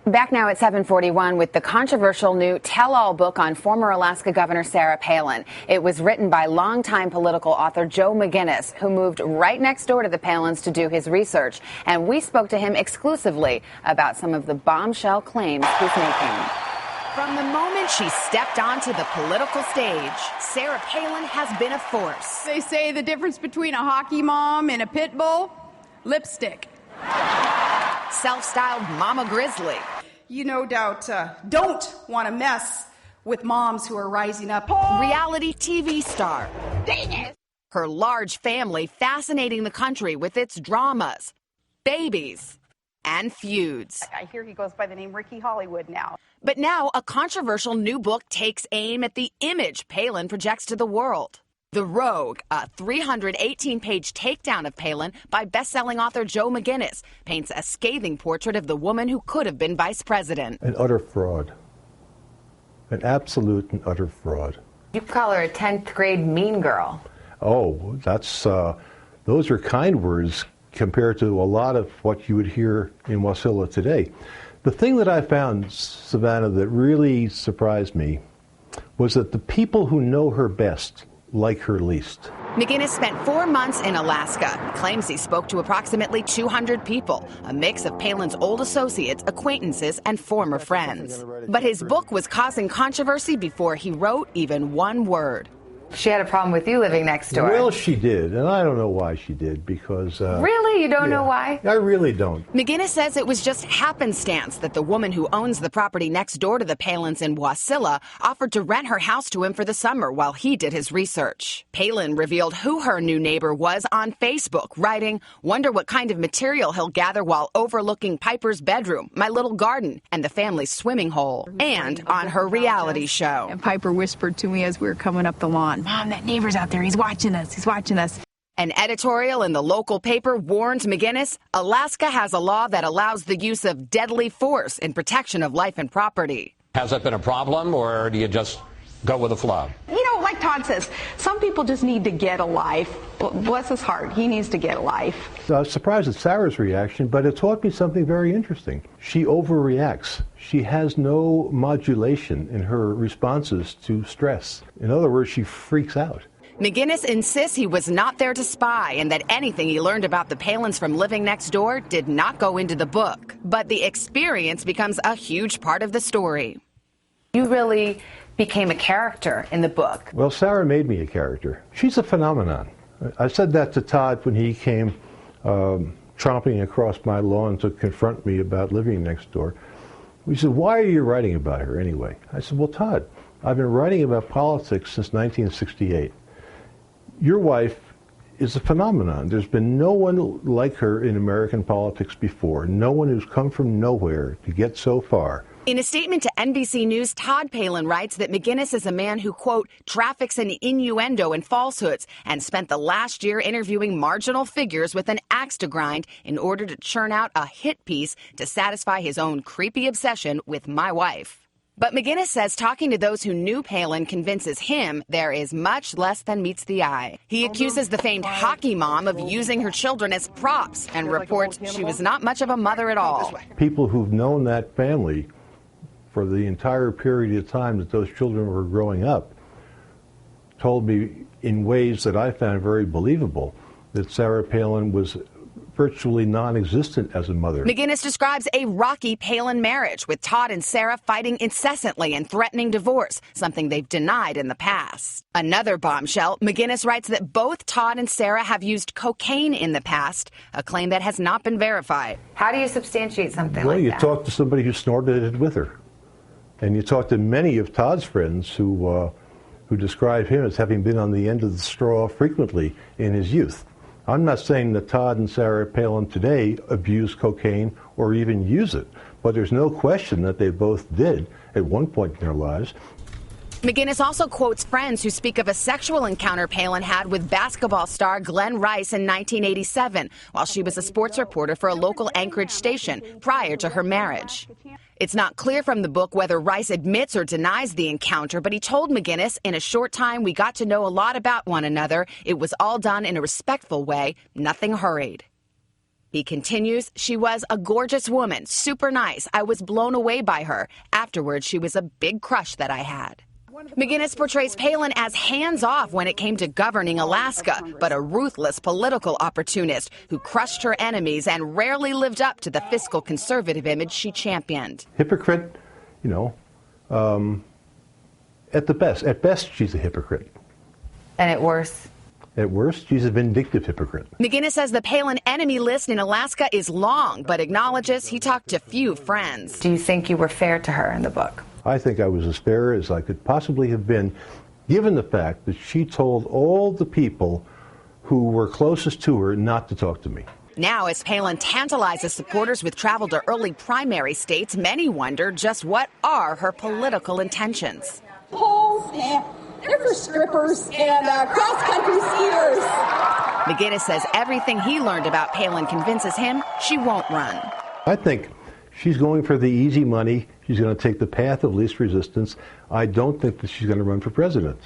Back now at 7:41 with the controversial new tell-all book on former Alaska Governor Sarah Palin. It was written by longtime political author Joe McGinniss, who moved right next door to the Palins to do his research. And we spoke to him exclusively about some of the bombshell claims he's making. From the moment she stepped onto the political stage, Sarah Palin has been a force. They say the difference between a hockey mom and a pit bull? Lipstick. Self-styled Mama Grizzly. You no doubt don't want to mess with moms who are rising up. Reality TV star. Dang it! Her large family fascinating the country with its dramas, babies, and feuds. I hear he goes by the name Ricky Hollywood now. But now a controversial new book takes aim at the image Palin projects to the world. The Rogue, a 318-page takedown of Palin by best-selling author Joe McGinniss, paints a scathing portrait of the woman who could have been vice president. An utter fraud. An absolute and utter fraud. You call her a 10th grade mean girl. Oh, those are kind words compared to a lot of what you would hear in Wasilla today. The thing that I found, Savannah, that really surprised me was that the people who know her best like her least. McGinniss spent 4 months in Alaska. Claims he spoke to approximately 200 people, a mix of Palin's old associates, acquaintances, and former friends. But his book was causing controversy before he wrote even one word. She had a problem with you living next door. Well, she did, and I don't know why she did, because... Really? You don't know why? I really don't. McGinniss says it was just happenstance that the woman who owns the property next door to the Palins in Wasilla offered to rent her house to him for the summer while he did his research. Palin revealed who her new neighbor was on Facebook, writing, "Wonder what kind of material he'll gather while overlooking Piper's bedroom, my little garden, and the family's swimming hole," and on her reality show. And Piper whispered to me as we were coming up the lawn, "Mom, that neighbor's out there. He's watching us. He's watching us." An editorial in the local paper warned McGinniss Alaska has a law that allows the use of deadly force in protection of life and property. Has that been a problem, or do you just go with the flow? You know, like Todd says, some people just need to get a life. Bless his heart, he needs to get a life. I was surprised at Sarah's reaction, but it taught me something very interesting. She overreacts. She has no modulation in her responses to stress. In other words, she freaks out. McGinniss insists he was not there to spy and that anything he learned about the Palins from living next door did not go into the book. But the experience becomes a huge part of the story. You really became a character in the book. Well, Sarah made me a character. She's a phenomenon. I said that to Todd when he came tromping across my lawn to confront me about living next door. He said, "Why are you writing about her anyway?" I said, "Well, Todd, I've been writing about politics since 1968. Your wife is a phenomenon. There's been no one like her in American politics before, no one who's come from nowhere to get so far." In a statement to NBC News, Todd Palin writes that McGinniss is a man who, quote, traffics in innuendo and falsehoods and spent the last year interviewing marginal figures with an axe to grind in order to churn out a hit piece to satisfy his own creepy obsession with my wife. But McGinniss says talking to those who knew Palin convinces him there is much less than meets the eye. He accuses the famed hockey mom of using her children as props and reports she was not much of a mother at all. People who've known that family for the entire period of time that those children were growing up told me in ways that I found very believable that Sarah Palin was virtually non-existent as a mother. McGinniss describes a rocky Palin marriage, with Todd and Sarah fighting incessantly and threatening divorce, something they've denied in the past. Another bombshell, McGinniss writes that both Todd and Sarah have used cocaine in the past, a claim that has not been verified. How do you substantiate something like that? Well, you talk to somebody who snorted it with her. And you talk to many of Todd's friends who describe him as having been on the end of the straw frequently in his youth. I'm not saying that Todd and Sarah Palin today abuse cocaine or even use it, but there's no question that they both did at one point in their lives. McGinniss also quotes friends who speak of a sexual encounter Palin had with basketball star Glenn Rice in 1987 while she was a sports reporter for a local Anchorage station prior to her marriage. It's not clear from the book whether Rice admits or denies the encounter, but he told McGinniss, "In a short time, we got to know a lot about one another. It was all done in a respectful way, nothing hurried." He continues, she was a gorgeous woman, super nice. I was blown away by her. Afterwards, she was a big crush that I had. McGinniss portrays Palin as hands-off when it came to governing Alaska, but a ruthless political opportunist who crushed her enemies and rarely lived up to the fiscal conservative image she championed. Hypocrite, you know, at the best. At best, she's a hypocrite. And at worst? At worst, she's a vindictive hypocrite. McGinniss says the Palin enemy list in Alaska is long, but acknowledges he talked to few friends. Do you think you were fair to her in the book? I think I was as fair as I could possibly have been, given the fact that she told all the people who were closest to her not to talk to me. Now, as Palin tantalizes supporters with travel to early primary states, many wonder just what are her political intentions. Polls, they're for strippers and cross-country skiers. McGinniss says everything he learned about Palin convinces him she won't run. I think she's going for the easy money. She's going to take the path of least resistance. I don't think that she's going to run for president.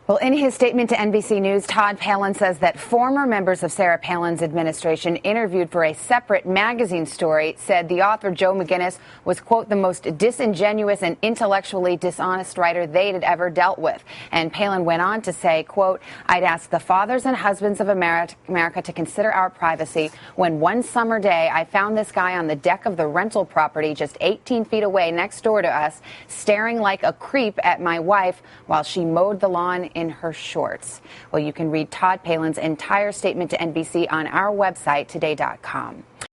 Well, in his statement to NBC News, Todd Palin says that former members of Sarah Palin's administration interviewed for a separate magazine story said the author Joe McGinniss was, quote, the most disingenuous and intellectually dishonest writer they'd had ever dealt with. And Palin went on to say, quote, I'd ask the fathers and husbands of America to consider our privacy when one summer day I found this guy on the deck of the rental property just 18 feet away next door to us, staring like a creep at my wife while she mowed the lawn in her shorts. Well, you can read Todd Palin's entire statement to NBC on our website, today.com.